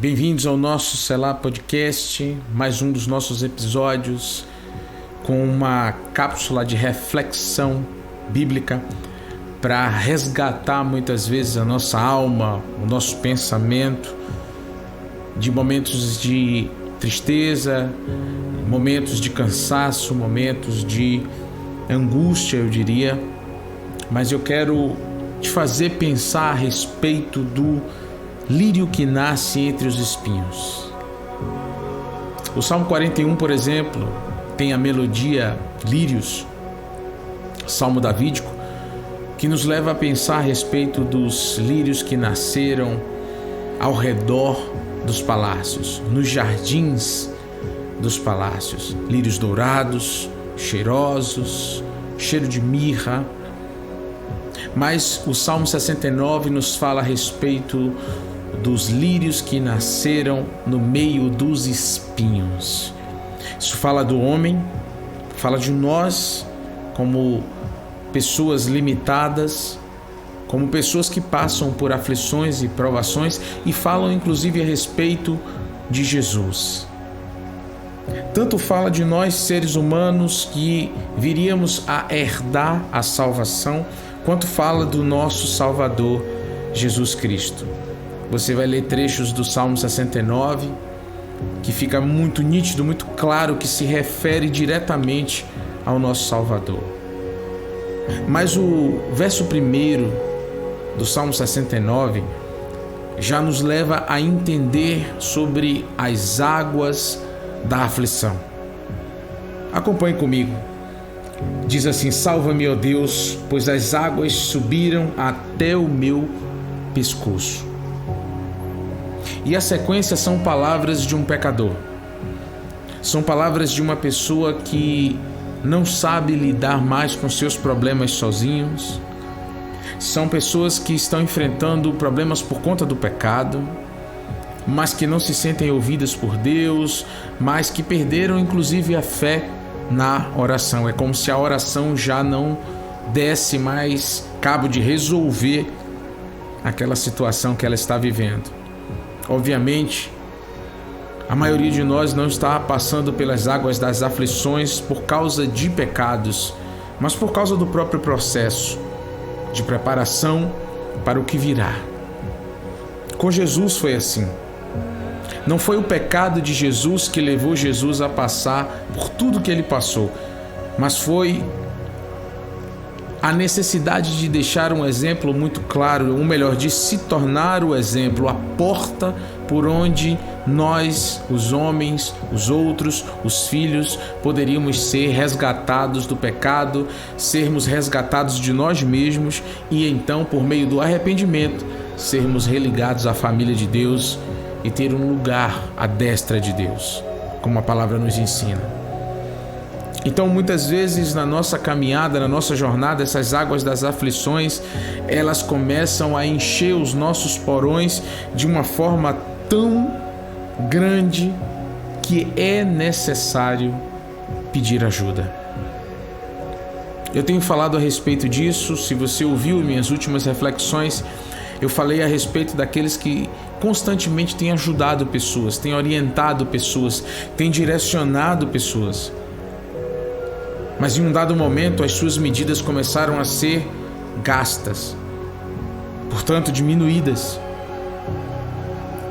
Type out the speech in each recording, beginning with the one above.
Bem-vindos ao nosso Selah Podcast, mais um dos nossos episódios com uma cápsula de reflexão bíblica para resgatar muitas vezes a nossa alma, o nosso pensamento de momentos de tristeza, momentos de cansaço, momentos de angústia, eu diria, mas eu quero te fazer pensar a respeito do lírio que nasce entre os espinhos. O Salmo 41, por exemplo, tem a melodia Lírios, Salmo davídico, que nos leva a pensar a respeito dos lírios que nasceram ao redor dos palácios, nos jardins dos palácios. Lírios dourados, cheirosos, cheiro de mirra. Mas o Salmo 69 nos fala a respeito dos lírios que nasceram no meio dos espinhos. Isso fala do homem, fala de nós como pessoas limitadas, como pessoas que passam por aflições e provações, e falam inclusive a respeito de Jesus. Tanto fala de nós, seres humanos, que viríamos a herdar a salvação, quanto fala do nosso Salvador, Jesus Cristo. Você vai ler trechos do Salmo 69, que fica muito nítido, muito claro, que se refere diretamente ao nosso Salvador. Mas o verso 1 do Salmo 69 já nos leva a entender sobre as águas da aflição. Acompanhe comigo. Diz assim: salva-me, ó Deus, pois as águas subiram até o meu pescoço. E a sequência são palavras de um pecador. São palavras de uma pessoa que não sabe lidar mais com seus problemas sozinhos. São pessoas que estão enfrentando problemas por conta do pecado, mas que não se sentem ouvidas por Deus, mas que perderam inclusive a fé na oração. É como se a oração já não desse mais cabo de resolver aquela situação que ela está vivendo. Obviamente, a maioria de nós não está passando pelas águas das aflições por causa de pecados, mas por causa do próprio processo de preparação para o que virá. Com Jesus foi assim. Não foi o pecado de Jesus que levou Jesus a passar por tudo que ele passou, mas foi a necessidade de deixar um exemplo muito claro, ou melhor, de se tornar o exemplo, a porta por onde nós, os homens, os outros, os filhos, poderíamos ser resgatados do pecado, sermos resgatados de nós mesmos e então, por meio do arrependimento, sermos religados à família de Deus e ter um lugar à destra de Deus, como a palavra nos ensina. Então, muitas vezes na nossa caminhada, na nossa jornada, essas águas das aflições, elas começam a encher os nossos porões de uma forma tão grande que é necessário pedir ajuda. Eu tenho falado a respeito disso. Se você ouviu minhas últimas reflexões, eu falei a respeito daqueles que constantemente têm ajudado pessoas, têm orientado pessoas, têm direcionado pessoas. Mas em um dado momento as suas medidas começaram a ser gastas, portanto diminuídas.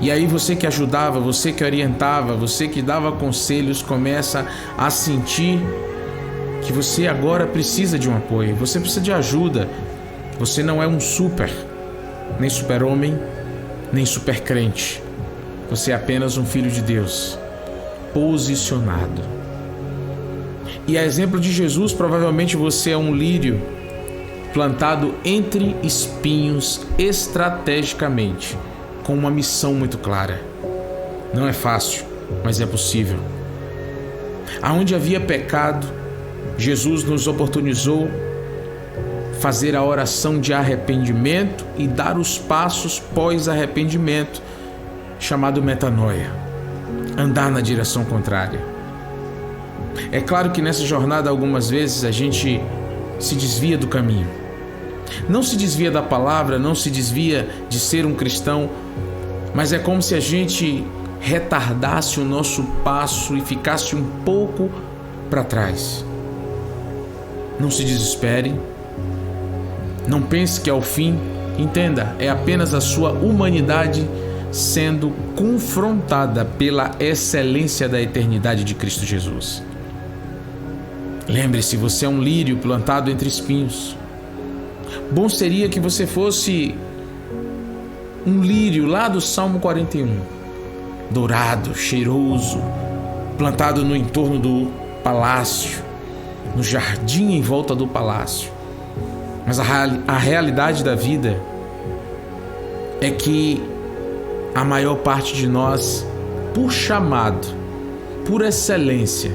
E aí você que ajudava, você que orientava, você que dava conselhos, começa a sentir que você agora precisa de um apoio, você precisa de ajuda. Você não é um nem super-homem, nem super-crente. Você é apenas um filho de Deus, posicionado. E a exemplo de Jesus, provavelmente você é um lírio plantado entre espinhos estrategicamente, com uma missão muito clara. Não é fácil, mas é possível. Aonde havia pecado, Jesus nos oportunizou fazer a oração de arrependimento e dar os passos pós-arrependimento, chamado metanoia, andar na direção contrária. É claro que nessa jornada algumas vezes a gente se desvia do caminho. Não se desvia da palavra, não se desvia de ser um cristão mas é como se a gente retardasse o nosso passo e ficasse um pouco para trás. Não se desespere, não pense que é o fim, entenda, é apenas a sua humanidade sendo confrontada pela excelência da eternidade de Cristo Jesus. Lembre-se, você é um lírio plantado entre espinhos. Bom seria que você fosse um lírio lá do Salmo 41, dourado, cheiroso, plantado no entorno do palácio, no jardim em volta do palácio. Mas a realidade da vida é que a maior parte de nós, por chamado, por excelência,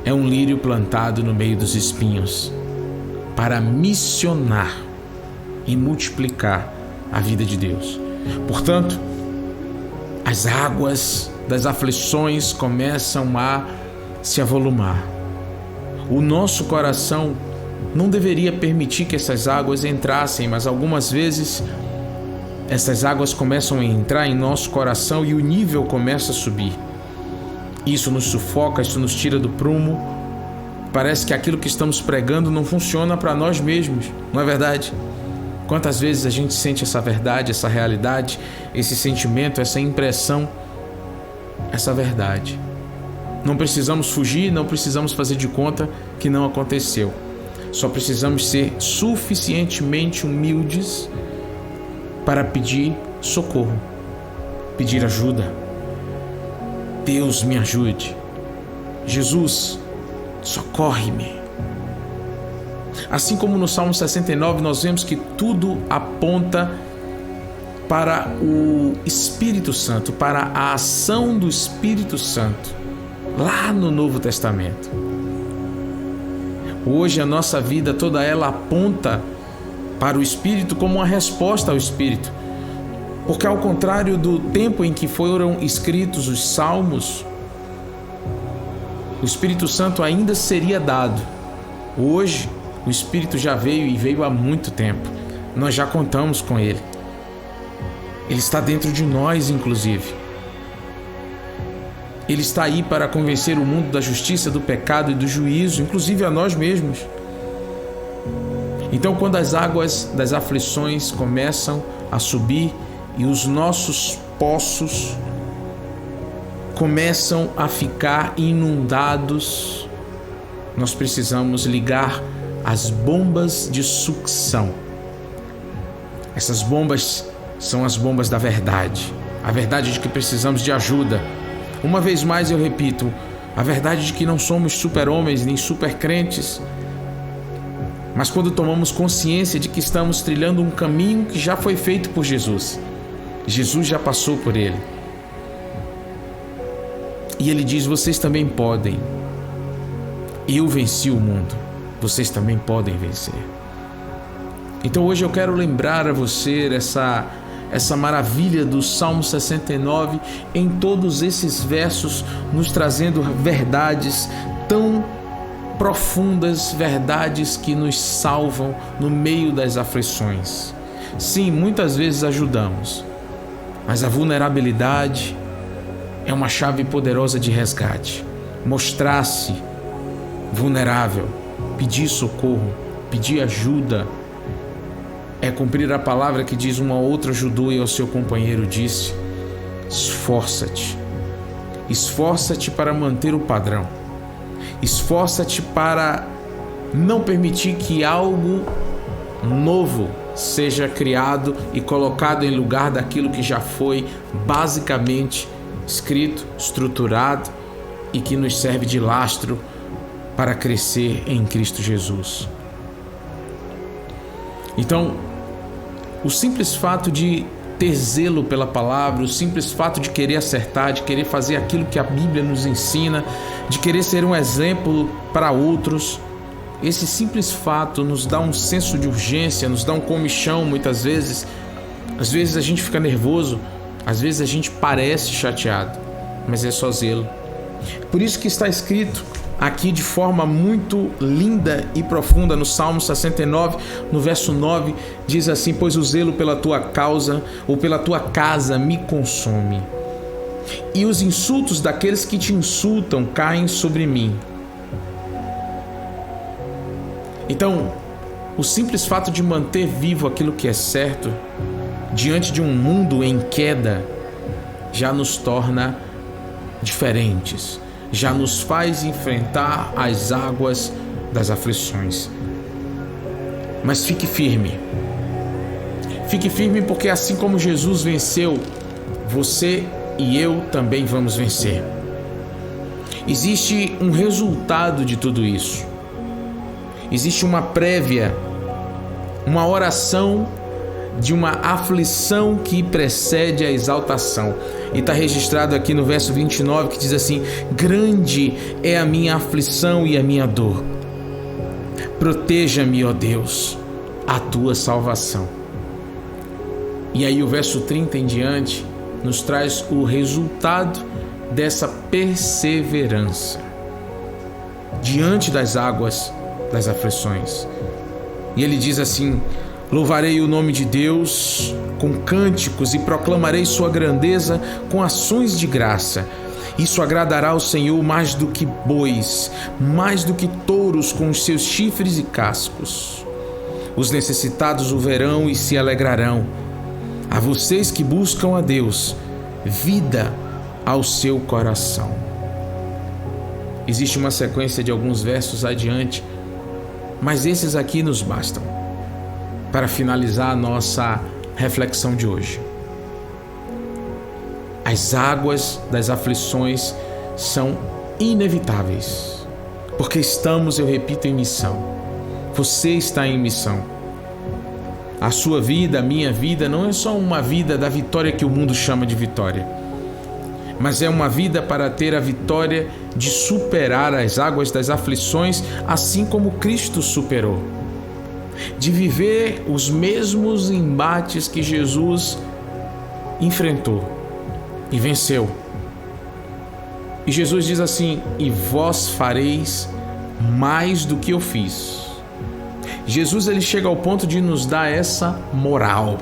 é um lírio plantado no meio dos espinhos para missionar e multiplicar a vida de Deus. Portanto, as águas das aflições começam a se avolumar. O nosso coração não deveria permitir que essas águas entrassem, mas algumas vezes essas águas começam a entrar em nosso coração e o nível começa a subir. Isso nos sufoca, isso nos tira do prumo. Parece que aquilo que estamos pregando não funciona para nós mesmos, não é verdade? Quantas vezes a gente sente essa verdade, essa realidade, esse sentimento, essa impressão, essa verdade. Não precisamos fugir, não precisamos fazer de conta que não aconteceu. Só precisamos ser suficientemente humildes para pedir socorro, pedir ajuda. Deus, me ajude. Jesus, socorre-me. Assim como no Salmo 69, nós vemos que tudo aponta para o Espírito Santo, para a ação do Espírito Santo, lá no Novo Testamento. Hoje a nossa vida toda ela aponta para o Espírito como uma resposta ao Espírito. Porque ao contrário do tempo em que foram escritos os Salmos, o Espírito Santo ainda seria dado. Hoje, o Espírito já veio e veio há muito tempo. Nós já contamos com Ele. Ele está dentro de nós, inclusive. Ele está aí para convencer o mundo da justiça, do pecado e do juízo, inclusive a nós mesmos. Então, quando as águas das aflições começam a subir e os nossos poços começam a ficar inundados, nós precisamos ligar as bombas de sucção. Essas bombas são as bombas da verdade. A verdade de que precisamos de ajuda. Uma vez mais eu repito, a verdade de que não somos super-homens nem super-crentes. Mas quando tomamos consciência de que estamos trilhando um caminho que já foi feito por Jesus. Jesus já passou por ele. E ele diz, vocês também podem. Eu venci o mundo. Vocês também podem vencer. Então hoje eu quero lembrar a você essa maravilha do Salmo 69 em todos esses versos, nos trazendo verdades tão profundas, verdades que nos salvam no meio das aflições. Sim, muitas vezes ajudamos, mas a vulnerabilidade é uma chave poderosa de resgate. Mostrar-se vulnerável, pedir socorro, pedir ajuda, é cumprir a palavra que diz, uma outra ajudou e ao seu companheiro disse, esforça-te. Esforça-te para manter o padrão. Esforça-te para não permitir que algo novo seja criado e colocado em lugar daquilo que já foi basicamente escrito, estruturado e que nos serve de lastro para crescer em Cristo Jesus. Então, o simples fato de ter zelo pela palavra, o simples fato de querer acertar, de querer fazer aquilo que a Bíblia nos ensina, de querer ser um exemplo para outros, esse simples fato nos dá um senso de urgência, nos dá um comichão muitas vezes. Às vezes a gente fica nervoso, às vezes a gente parece chateado, mas é só zelo. Por isso que está escrito aqui de forma muito linda e profunda no Salmo 69, no verso 9, diz assim: pois o zelo pela tua causa ou pela tua casa me consome, e os insultos daqueles que te insultam caem sobre mim. Então, o simples fato de manter vivo aquilo que é certo, diante de um mundo em queda, já nos torna diferentes, já nos faz enfrentar as águas das aflições. Mas fique firme, porque assim como Jesus venceu, você e eu também vamos vencer. Existe um resultado de tudo isso. Existe uma prévia, uma oração de uma aflição que precede a exaltação. E está registrado aqui no verso 29 que diz assim: grande é a minha aflição e a minha dor. Proteja-me, ó Deus, a tua salvação. E aí o verso 30 em diante nos traz o resultado dessa perseverança diante das águas das aflições. E ele diz assim: louvarei o nome de Deus com cânticos e proclamarei sua grandeza com ações de graça. Isso agradará ao Senhor mais do que bois, mais do que touros com os seus chifres e cascos. Os necessitados o verão e se alegrarão. A vocês que buscam a Deus, vida ao seu coração. Existe uma sequência de alguns versos adiante, mas esses aqui nos bastam para finalizar a nossa reflexão de hoje. As águas das aflições são inevitáveis, porque estamos, eu repito, em missão. Você está em missão. A sua vida, a minha vida, não é só uma vida da vitória que o mundo chama de vitória, mas é uma vida para ter a vitória de superar as águas das aflições, assim como Cristo superou. De viver os mesmos embates que Jesus enfrentou e venceu. E Jesus diz assim: e vós fareis mais do que eu fiz. Jesus, ele chega ao ponto de nos dar essa moral,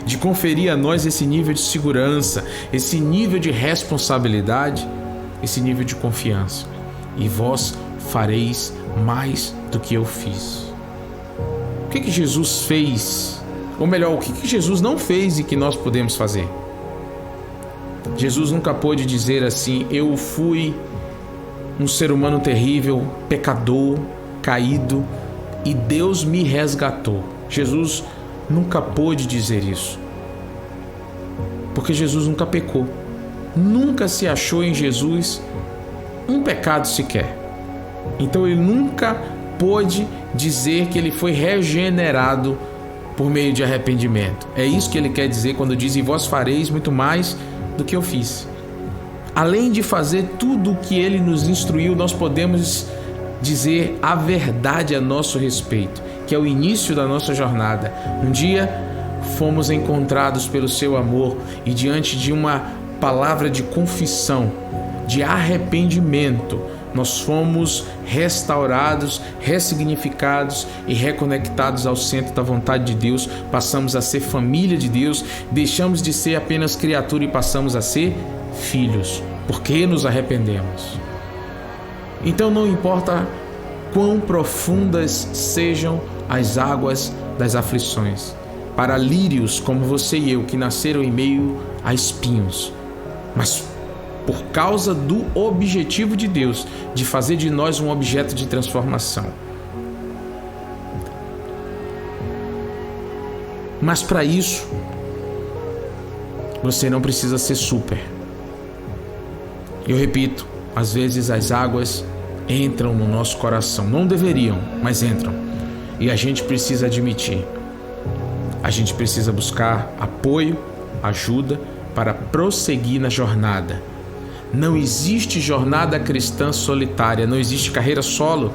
de conferir a nós esse nível de segurança, esse nível de responsabilidade, esse nível de confiança. E vós fareis mais do que eu fiz. O que Jesus fez? Ou melhor, o que Jesus não fez e que nós podemos fazer? Jesus nunca pôde dizer assim: eu fui um ser humano terrível, pecador, caído, e Deus me resgatou. Jesus nunca pôde dizer isso, porque Jesus nunca pecou. Nunca se achou em Jesus um pecado sequer. Então ele nunca pôde dizer que ele foi regenerado por meio de arrependimento. É isso que ele quer dizer quando diz: e vós fareis muito mais do que eu fiz. Além de fazer tudo o que ele nos instruiu, nós podemos dizer a verdade a nosso respeito, que é o início da nossa jornada. Um dia fomos encontrados pelo seu amor e diante de uma palavra de confissão, de arrependimento, nós fomos restaurados, ressignificados e reconectados ao centro da vontade de Deus. Passamos a ser família de Deus, deixamos de ser apenas criatura e passamos a ser filhos, porque nos arrependemos. Então não importa quão profundas sejam as águas das aflições, para lírios como você e eu, que nasceram em meio a espinhos, mas por causa do objetivo de Deus, de fazer de nós um objeto de transformação. Mas para isso, você não precisa ser super. Eu repito, às vezes as águas entram no nosso coração. Não deveriam, mas entram. E a gente precisa admitir. A gente precisa buscar apoio, ajuda para prosseguir na jornada. Não existe jornada cristã solitária, não existe carreira solo.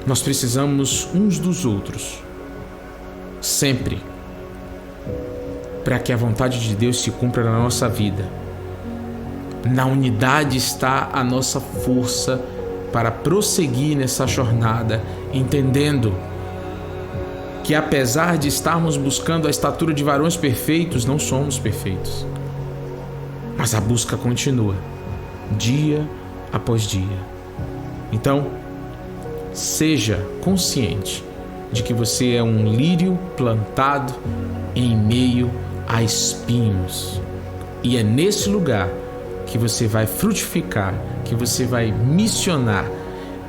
Nós precisamos uns dos outros, sempre, para que a vontade de Deus se cumpra na nossa vida. Na unidade está a nossa força para prosseguir nessa jornada, entendendo que apesar de estarmos buscando a estatura de varões perfeitos, não somos perfeitos. Mas a busca continua, dia após dia. Então, seja consciente de que você é um lírio plantado em meio a espinhos. E é nesse lugar que você vai frutificar, que você vai missionar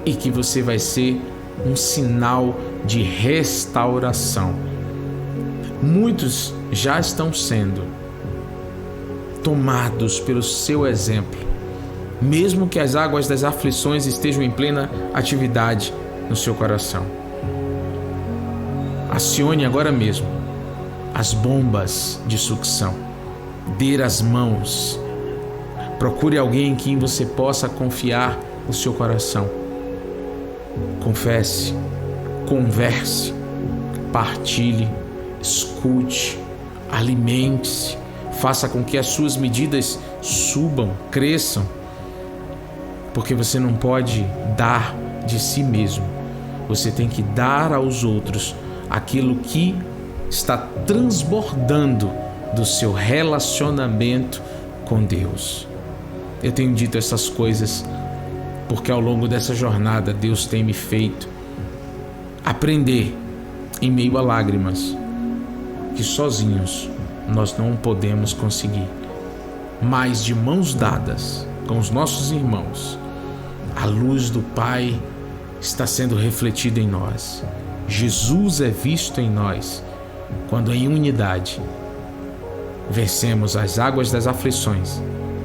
e que você vai ser um sinal de restauração. Muitos já estão sendo tomados pelo seu exemplo, mesmo que as águas das aflições estejam em plena atividade no seu coração. Acione agora mesmo as bombas de sucção. Dê as mãos. Procure alguém em quem você possa confiar o seu coração. Confesse, converse, partilhe, escute, alimente-se, faça com que as suas medidas subam, cresçam, porque você não pode dar de si mesmo. Você tem que dar aos outros aquilo que está transbordando do seu relacionamento com Deus. Eu tenho dito essas coisas porque ao longo dessa jornada Deus tem me feito aprender em meio a lágrimas que sozinhos nós não podemos conseguir, mas de mãos dadas com os nossos irmãos, a luz do Pai está sendo refletida em nós. Jesus é visto em nós quando em unidade vencemos as águas das aflições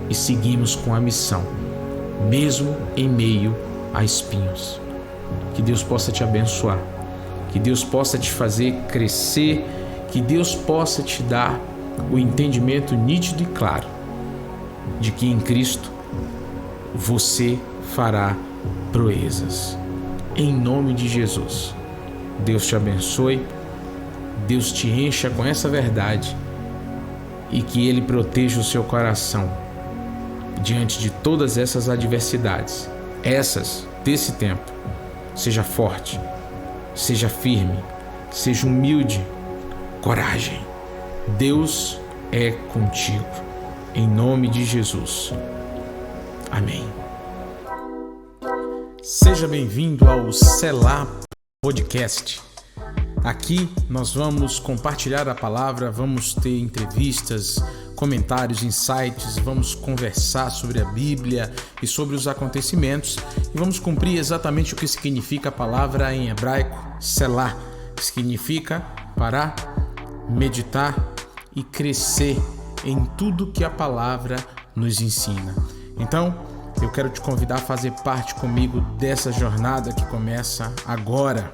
e seguimos com a missão, mesmo em meio a espinhos. Que Deus possa te abençoar, que Deus possa te fazer crescer, que Deus possa te dar o entendimento nítido e claro de que em Cristo você fará proezas. Em nome de Jesus, Deus te abençoe, Deus te encha com essa verdade e que Ele proteja o seu coração diante de todas essas adversidades, essas desse tempo. Seja forte, seja firme, seja humilde, coragem. Deus é contigo. Em nome de Jesus. Amém. Seja bem-vindo ao Selah Podcast. Aqui nós vamos compartilhar a palavra, vamos ter entrevistas, comentários, insights, vamos conversar sobre a Bíblia e sobre os acontecimentos e vamos cumprir exatamente o que significa a palavra em hebraico, Selah, que significa parar, meditar e crescer em tudo que a palavra nos ensina. Então, eu quero te convidar a fazer parte comigo dessa jornada que começa agora.